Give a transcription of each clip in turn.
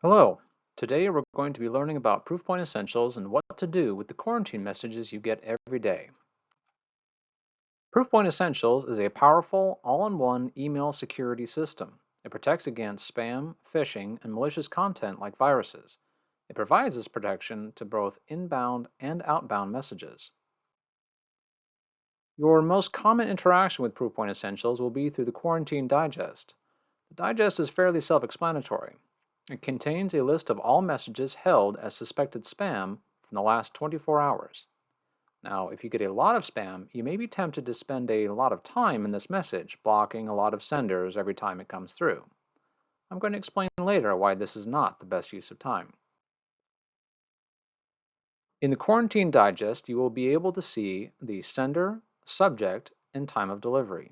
Hello. Today we're going to be learning about Proofpoint Essentials and what to do with the quarantine messages you get every day. Proofpoint Essentials is a powerful, all-in-one email security system. It protects against spam, phishing, and malicious content like viruses. It provides this protection to both inbound and outbound messages. Your most common interaction with Proofpoint Essentials will be through the Quarantine Digest. The digest is fairly self-explanatory. It contains a list of all messages held as suspected spam from the last 24 hours. Now, if you get a lot of spam, you may be tempted to spend a lot of time in this message, blocking a lot of senders every time it comes through. I'm going to explain later why this is not the best use of time. In the Quarantine Digest, you will be able to see the sender, subject, and time of delivery.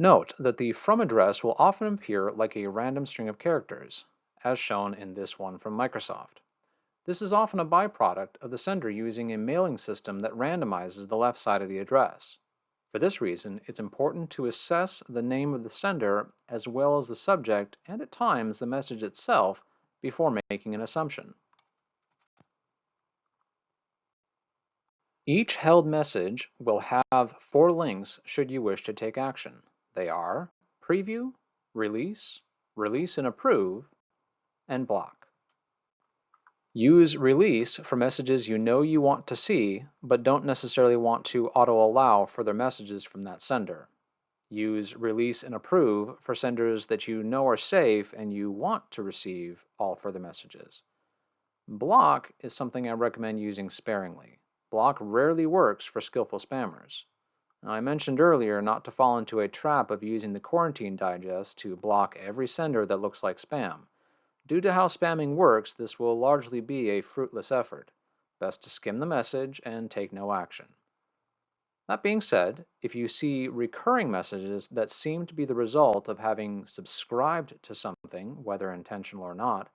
Note that the from address will often appear like a random string of characters, as shown in this one from Microsoft. This is often a byproduct of the sender using a mailing system that randomizes the left side of the address. For this reason, it's important to assess the name of the sender as well as the subject and at times the message itself before making an assumption. Each held message will have 4 links should you wish to take action. They are Preview, Release, Release and Approve, and Block. Use Release for messages you know you want to see, but don't necessarily want to auto-allow further messages from that sender. Use Release and Approve for senders that you know are safe and you want to receive all further messages. Block is something I recommend using sparingly. Block rarely works for skillful spammers. Now, I mentioned earlier not to fall into a trap of using the Quarantine Digest to block every sender that looks like spam. Due to how spamming works, this will largely be a fruitless effort. Best to skim the message and take no action. That being said, if you see recurring messages that seem to be the result of having subscribed to something, whether intentional or not,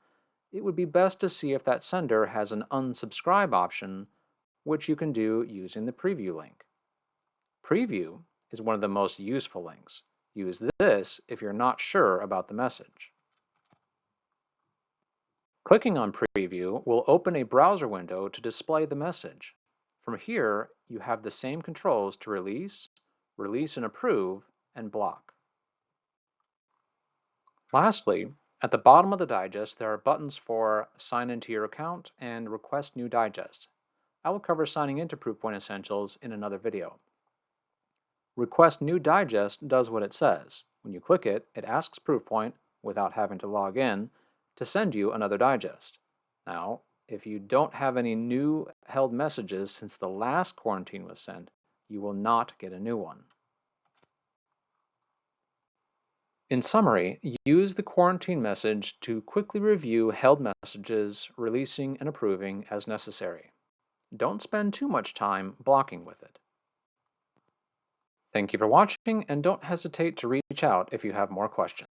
it would be best to see if that sender has an unsubscribe option, which you can do using the preview link. Preview is one of the most useful links. Use this if you're not sure about the message. Clicking on Preview will open a browser window to display the message. From here, you have the same controls to release, release and approve, and block. Lastly, at the bottom of the digest, there are buttons for Sign into your account and Request new digest. I will cover signing into Proofpoint Essentials in another video. Request new digest does what it says. When you click it, it asks Proofpoint, without having to log in, to send you another digest. Now, if you don't have any new held messages since the last quarantine was sent, you will not get a new one. In summary, use the quarantine message to quickly review held messages, releasing and approving as necessary. Don't spend too much time blocking with it. Thank you for watching, and don't hesitate to reach out if you have more questions.